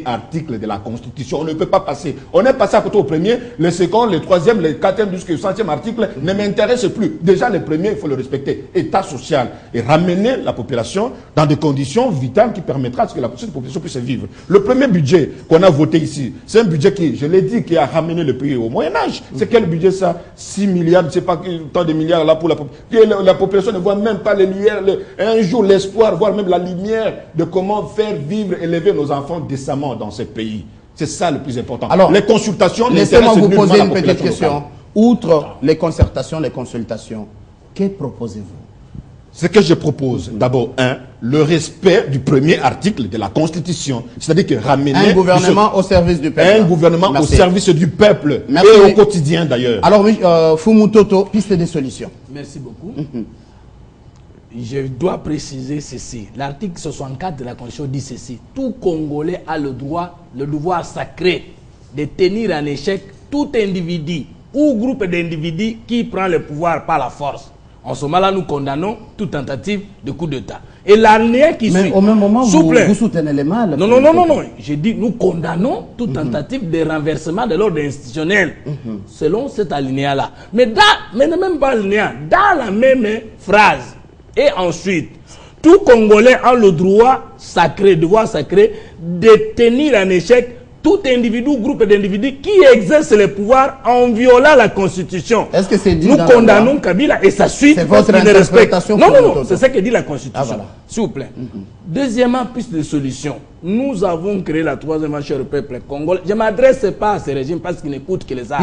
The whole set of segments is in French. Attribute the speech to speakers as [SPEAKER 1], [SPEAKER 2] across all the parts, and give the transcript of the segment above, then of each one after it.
[SPEAKER 1] article de la Constitution. On ne peut pas passer. On est passé à côté au premier, le second, le troisième, le quatrième jusqu'au 100e article ne m'intéresse plus. Déjà, le premier, il faut le respecter. État social. Et ramener la population dans des conditions vitales qui permettra à ce que la population puisse vivre. Le premier budget qu'on a voté ici, c'est un budget qui, je l'ai dit, qui a ramené le pays au Moyen-Âge. C'est quel budget ça? 6 milliards, je ne sais pas tant de milliards là pour la population. La population ne voit même pas les lumières, un jour l'espoir, voire même la lumière de comment faire vivre, élever nos enfants décemment dans ce pays. C'est ça le plus important.
[SPEAKER 2] Alors,
[SPEAKER 1] les consultations,
[SPEAKER 2] laissez-moi vous poser une petite question. Outre les concertations, les consultations, que proposez-vous?
[SPEAKER 1] Ce que je propose, d'abord, le respect du premier article de la Constitution. C'est-à-dire que ramener...
[SPEAKER 2] Un gouvernement au service du peuple.
[SPEAKER 1] Un gouvernement au service du peuple.
[SPEAKER 2] Merci.
[SPEAKER 1] Et au quotidien, d'ailleurs.
[SPEAKER 2] Alors, oui, Fumu Toto, piste des solutions.
[SPEAKER 3] Merci beaucoup. Je dois préciser ceci. L'article 64 de la Constitution dit ceci. Tout Congolais a le devoir sacré de tenir en échec tout individu ou groupe d'individus qui prend le pouvoir par la force. En ce moment-là, nous condamnons toute tentative de coup d'État. Et l'année qui suit...
[SPEAKER 2] Mais au même moment, vous soutenez les mâles.
[SPEAKER 3] Non, non, non, non, non. J'ai dit, nous condamnons toute tentative de renversement de l'ordre institutionnel, selon cet alinéa-là. Mais même pas alinéa, dans la même phrase. Et ensuite, tout Congolais a le droit sacré, devoir sacré, de tenir en échec tout individu ou groupe d'individus qui exerce le pouvoir en violant la Constitution.
[SPEAKER 2] Est-ce que c'est dit
[SPEAKER 3] Nous condamnons Kabila et sa suite.
[SPEAKER 2] C'est votre interprétation.
[SPEAKER 3] Non, non, non, c'est ça que dit la Constitution. Ah, voilà. S'il vous plaît. Deuxièmement, piste de solution. Nous avons créé la troisième marche au peuple congolais. Je ne m'adresse pas à ce régime parce qu'il n'écoute que les arts.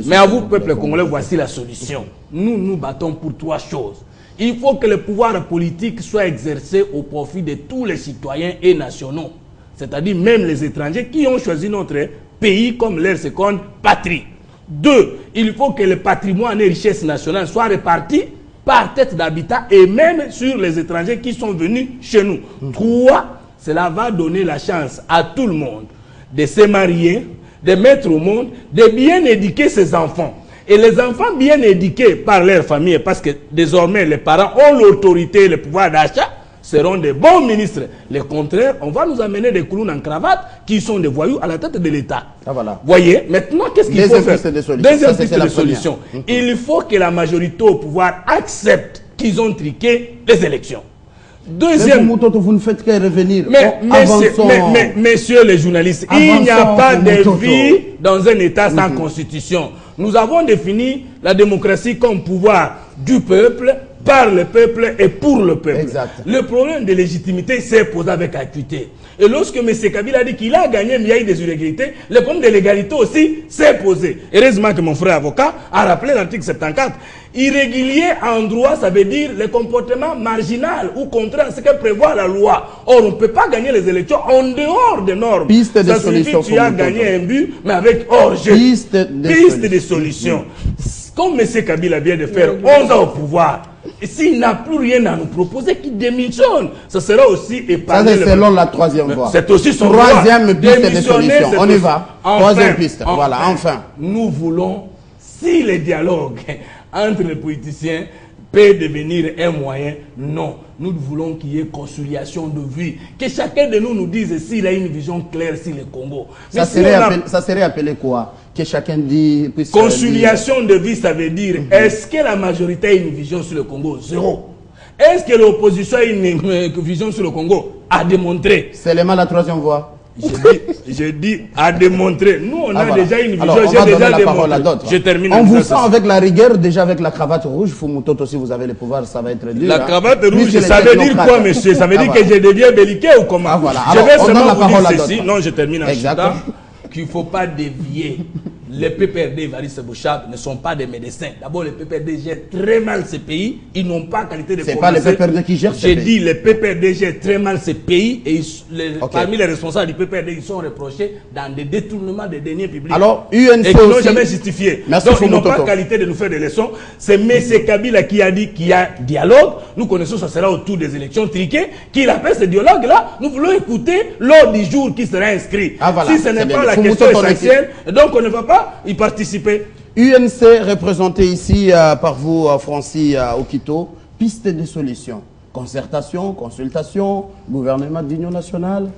[SPEAKER 3] Mais à vous, peuple congolais, voici la solution. Nous nous battons pour trois choses. Il faut que le pouvoir politique soit exercé au profit de tous les citoyens et nationaux. C'est-à-dire même les étrangers qui ont choisi notre pays comme leur seconde patrie. 2, il faut que le patrimoine et richesse nationale soient répartis par tête d'habitat et même sur les étrangers qui sont venus chez nous. 3, cela va donner la chance à tout le monde de se marier, de mettre au monde, de bien éduquer ses enfants. Et les enfants bien éduqués par leur famille, parce que désormais les parents ont l'autorité et le pouvoir d'achat, seront des bons ministres. Le contraire, on va nous amener des clowns en cravate qui sont des voyous à la tête de l'État. Ah, voilà. Voyez, maintenant, qu'est-ce qu'il faut faire? Deuxième piste de solution. Il faut que la majorité au pouvoir accepte qu'ils ont triqué les élections. Deuxième...
[SPEAKER 2] Vous ne faites que revenir.
[SPEAKER 3] Messieurs les journalistes, il n'y a pas de vie dans un État sans constitution. Nous avons défini la démocratie comme pouvoir du peuple, par le peuple et pour le peuple. Exact. Le problème de légitimité s'est posé avec acuité. Et lorsque M. Kabila a dit qu'il a gagné, mais il y a eu des irrégularités, le problème de l'égalité aussi s'est posé. Heureusement que mon frère avocat a rappelé l'article 74. Irrégulier en droit, ça veut dire le comportement marginal ou contraire à ce que prévoit la loi. Or, on ne peut pas gagner les élections en dehors des normes.
[SPEAKER 2] Piste de solution.
[SPEAKER 3] Tu as gagné un but, mais avec hors-jeu.
[SPEAKER 2] Piste de solution.
[SPEAKER 3] Comme M. Kabila vient de faire 11 ans au pouvoir, s'il n'a plus rien à nous proposer, qu'il démissionne. Ça sera aussi épargné.
[SPEAKER 2] Ça, c'est selon la troisième voie.
[SPEAKER 3] C'est aussi son
[SPEAKER 2] troisième piste de solution. On y va. Troisième piste. Voilà, enfin.
[SPEAKER 3] Nous voulons, si le dialogue entre les politiciens peut devenir un moyen, non. Nous voulons qu'il y ait conciliation de vie. Que chacun de nous dise s'il a une vision claire sur le Congo.
[SPEAKER 2] Ça serait appelé quoi? Que chacun dit...
[SPEAKER 3] Conciliation de vie, ça veut dire, est-ce que la majorité a une vision sur le Congo? Zéro. Est-ce que l'opposition a une vision sur le Congo? À démontrer.
[SPEAKER 2] C'est seulement la troisième voie.
[SPEAKER 3] Je dis à démontrer. Nous, on a déjà une vision. J'ai déjà démontré. Je termine.
[SPEAKER 2] On vous sent avec la rigueur, déjà avec la cravate rouge. Fumutoto, si vous avez le pouvoir, ça va être dur.
[SPEAKER 3] La cravate rouge, ça veut dire quoi, monsieur? Ça veut dire que je deviens belliqueux ou comment? Je vais seulement vous dire ceci. Non, je termine en chutant. Qu'il ne faut pas dévier. Les PPRD, Varys Bouchard, ne sont pas des médecins. D'abord, les PPRD gèrent très mal ces pays. Ils n'ont pas qualité de
[SPEAKER 2] commissaire. Ce n'est pas les PPRD qui gèrent ces pays.
[SPEAKER 3] J'ai dit, les PPRD gèrent très mal ces pays. Et parmi les responsables du PPRD, ils sont reprochés dans des détournements des deniers publics.
[SPEAKER 2] Alors, UNC
[SPEAKER 3] et qui n'ont jamais justifié. Donc, ils n'ont pas qualité de nous faire des leçons. C'est M. Kabila qui a dit qu'il y a dialogue. Nous connaissons que ça sera autour des élections triquées. Qu'il appelle ce dialogue-là. Nous voulons écouter l'ordre du jour qui sera inscrit. Ah, voilà, si ce n'est pas la question essentielle, donc on ne va pas y participer.
[SPEAKER 2] UNC représenté ici par vous, Francis Okito, piste de solution, concertation, consultation, gouvernement d'union nationale.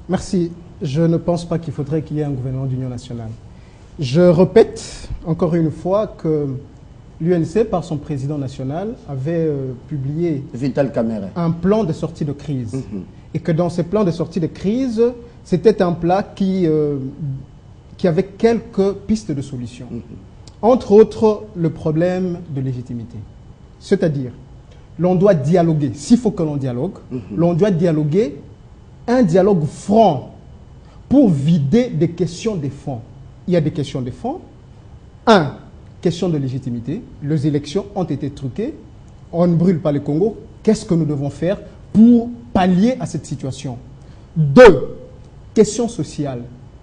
[SPEAKER 4] Merci. Je ne pense pas qu'il faudrait qu'il y ait un gouvernement d'union nationale. Je répète encore une fois que l'UNC, par son président national, avait publié
[SPEAKER 2] Vital Kamerhe
[SPEAKER 4] un plan de sortie de crise. Et que dans ce plan de sortie de crise, c'était un plan qui avait quelques pistes de solution. Entre autres, le problème de légitimité. C'est-à-dire, l'on doit dialoguer. S'il faut que l'on dialogue, l'on doit dialoguer un dialogue franc pour vider des questions de fond. Il y a des questions de fond. Un, question de légitimité. Les élections ont été truquées. On ne brûle pas le Congo. Qu'est-ce que nous devons faire pour pallier à cette situation? Deux, question sociale.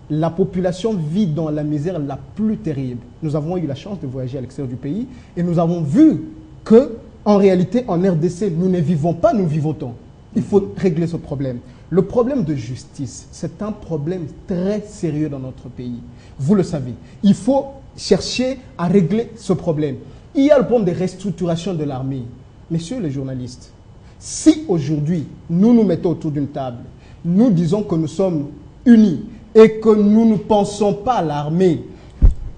[SPEAKER 4] La population vit dans la misère la plus terrible. Nous avons eu la chance de voyager à l'extérieur du pays et nous avons vu que, en réalité, en RDC, nous ne vivons pas, nous vivons-on. Il faut régler ce problème. Le problème de justice, c'est un problème très sérieux dans notre pays. Vous le savez. Il faut chercher à régler ce problème. Il y a le problème de restructuration de l'armée. Messieurs les journalistes, si aujourd'hui, nous nous mettons autour d'une table, nous disons que nous sommes unis et que nous ne pensons pas à l'armée,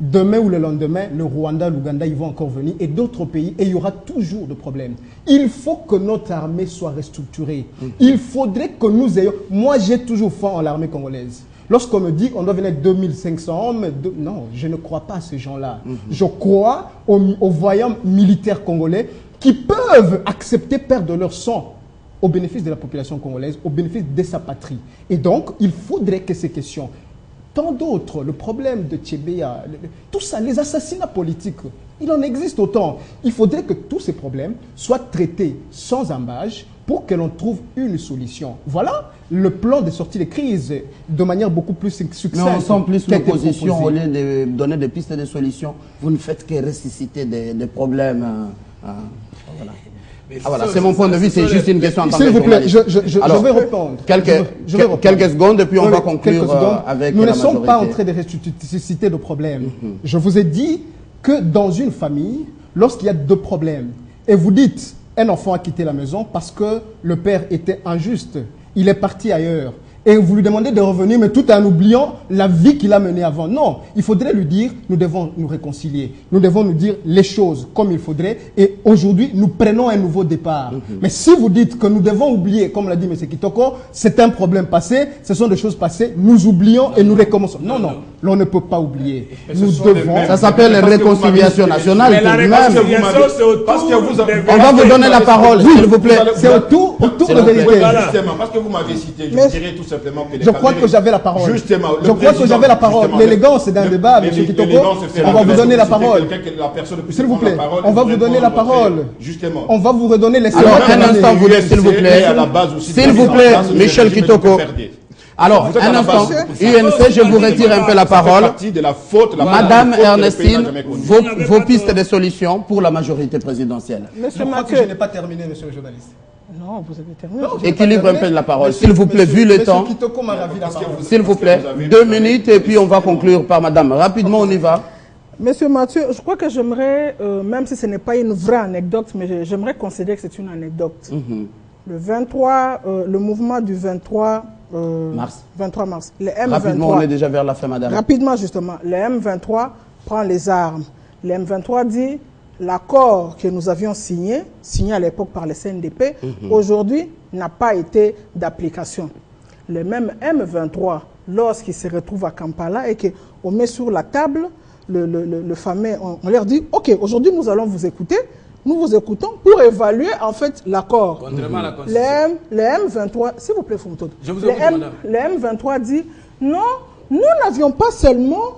[SPEAKER 4] demain ou le lendemain, le Rwanda, l'Ouganda, ils vont encore venir et d'autres pays et il y aura toujours de problèmes. Il faut que notre armée soit restructurée. Il faudrait que nous ayons... Moi, j'ai toujours foi en l'armée congolaise. Lorsqu'on me dit qu'on doit venir avec 2500 hommes, non, je ne crois pas à ces gens-là. Je crois aux voyants militaires congolais qui peuvent accepter perdre leur sang au bénéfice de la population congolaise, au bénéfice de sa patrie. Et donc, il faudrait que ces questions... Tant d'autres, le problème de Tchébéa, tout ça, les assassinats politiques, il en existe autant. Il faudrait que tous ces problèmes soient traités sans embâche pour que l'on trouve une solution. Voilà le plan de sortie de crise de manière beaucoup plus succincte.
[SPEAKER 2] Mais on sent plus l'opposition au lieu de donner des pistes de solutions. Vous ne faites que ressusciter des problèmes. Voilà. Ah voilà, c'est mon point de vue, c'est juste une question en tant que journaliste.
[SPEAKER 4] S'il vous plaît, je vais répondre.
[SPEAKER 2] Quelques secondes et puis on va conclure avec
[SPEAKER 4] Nous ne sommes pas en train de ressusciter de problèmes. Je vous ai dit que dans une famille, lorsqu'il y a deux problèmes, et vous dites, un enfant a quitté la maison parce que le père était injuste, il est parti ailleurs, et vous lui demandez de revenir, mais tout en oubliant la vie qu'il a menée avant. Non, il faudrait lui dire, nous devons nous réconcilier. Nous devons nous dire les choses comme il faudrait. Et aujourd'hui, nous prenons un nouveau départ. Mais si vous dites que nous devons oublier, comme l'a dit M. Kitoko, c'est un problème passé, ce sont des choses passées, nous oublions et nous recommençons. Non, non, l'on ne peut pas oublier. Nous devons...
[SPEAKER 2] Ça s'appelle la réconciliation nationale.
[SPEAKER 3] Mais la réconciliation, c'est autour.
[SPEAKER 2] On va vous donner la parole, s'il vous plaît.
[SPEAKER 4] C'est autour de vérité.
[SPEAKER 1] Justement, parce que vous m'avez cité, je dirais tout simplement que
[SPEAKER 4] je crois que j'avais la parole.
[SPEAKER 1] Justement,
[SPEAKER 4] je crois que j'avais la parole. L'élégance, c'est d'un débat, M. Kitoko. On va vous donner la parole. S'il vous plaît, on va vous donner la parole.
[SPEAKER 1] Justement.
[SPEAKER 4] On va vous redonner les
[SPEAKER 2] Alors, un instant, s'il vous plaît. S'il vous plaît, Michel Kitoko. Alors, un instant, UNC, je vous retire un peu la parole. Madame Ernestine, vos pistes de solutions pour la majorité présidentielle.
[SPEAKER 4] Je crois que je n'ai pas terminé, monsieur le journaliste.
[SPEAKER 5] Non, vous avez terminé.
[SPEAKER 2] Équilibre un peu la parole, s'il vous plaît, vu le temps. S'il vous plaît, 2 minutes et puis on va conclure par madame. Rapidement, on y va.
[SPEAKER 5] Monsieur Mathieu, je crois que j'aimerais, même si ce n'est pas une vraie anecdote, mais j'aimerais considérer que c'est une anecdote. Le 23, le mouvement du 23 mars. Le M23,
[SPEAKER 2] rapidement, on est déjà vers la fin, madame.
[SPEAKER 5] Rapidement, justement. Le M23 prend les armes. Le M23 dit... L'accord que nous avions signé à l'époque par le CNDP, aujourd'hui n'a pas été d'application. Le même M23, lorsqu'il se retrouve à Kampala et qu'on met sur la table le fameux, on leur dit, ok, aujourd'hui nous allons vous écouter, nous vous écoutons pour évaluer en fait l'accord.
[SPEAKER 3] Contrairement à la Constitution.
[SPEAKER 5] Le M23, s'il vous plaît,
[SPEAKER 3] je vous écoute, madame.
[SPEAKER 5] Le M23 dit, non, nous n'avions pas seulement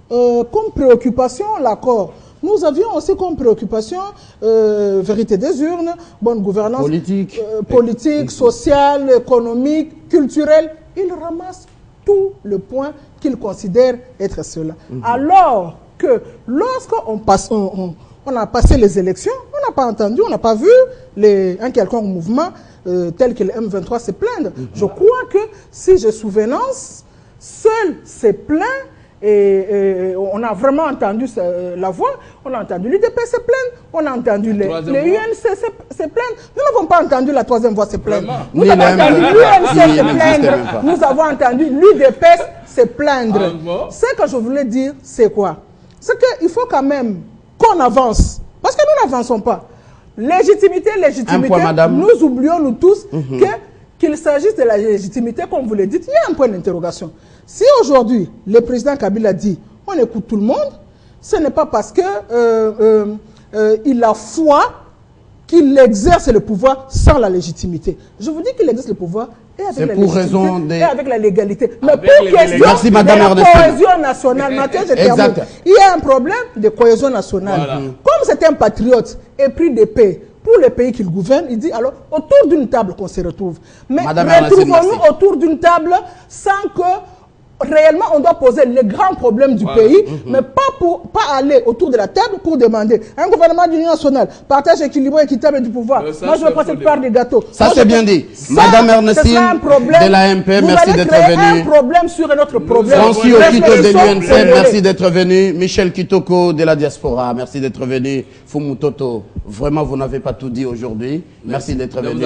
[SPEAKER 5] comme préoccupation l'accord. Nous avions aussi comme préoccupation vérité des urnes, bonne gouvernance politique, sociale, économique, culturelle. Ils ramassent tout le point qu'ils considèrent être cela. Alors que lorsqu'on a passé les élections, on n'a pas entendu, on n'a pas vu un quelconque mouvement tel que le M23 se plaindre. Je crois que si j'ai souvenance, seul s'est plaint et on a vraiment entendu la voix, on a entendu l'UDP se plaindre, on a entendu les UNC se plaindre. Nous n'avons pas entendu la troisième voix se plaindre. Nous avons entendu l'UNC se plaindre, nous avons entendu l'UDP se plaindre. Ce que je voulais dire, c'est quoi? C'est qu'il faut quand même qu'on avance, parce que nous n'avançons pas. Légitimité, nous oublions nous tous qu'il s'agisse de la légitimité, comme vous le dites, il y a un point d'interrogation. Si aujourd'hui, le président Kabila dit on écoute tout le monde, ce n'est pas parce que il a foi qu'il exerce le pouvoir sans la légitimité. Je vous dis qu'il exerce le pouvoir et avec la légitimité et avec la légalité. Mais pour question de la cohésion nationale, il y a un problème de cohésion nationale. Voilà. Comme c'est un patriote épris de paix, pour les pays qu'il gouverne, il dit alors autour d'une table qu'on se retrouve. Mais retrouvons-nous autour d'une table sans que réellement on doit poser les grands problèmes du pays, mais pas aller autour de la table pour demander un gouvernement d'union nationale, partage équilibré, équitable du pouvoir. Moi je veux pas cette part du gâteau.
[SPEAKER 2] Ça c'est bien dit. Madame Ernestine de l'AMP, merci d'être venue.
[SPEAKER 5] Un problème sur un autre problème.
[SPEAKER 2] Francis Okito de l'UNC, merci d'être venu. Michel Kitoko de la diaspora, merci d'être venu. Fumutoto, vraiment vous n'avez pas tout dit aujourd'hui. Merci d'être venu.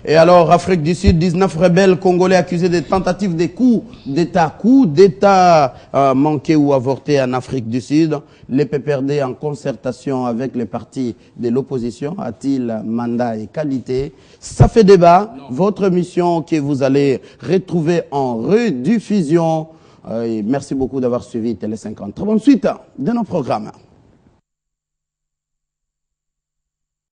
[SPEAKER 2] Et alors Afrique du Sud, 19 rebelles congolais accusés de tentatives de coup d'État manqué ou avorté en Afrique du Sud. Les PPRD en concertation avec les partis de l'opposition, a-t-il mandat et qualité? Ça fait débat. Non. Votre mission que vous allez retrouver en rediffusion. Merci beaucoup d'avoir suivi Télé 50. Très bonne suite de nos programmes.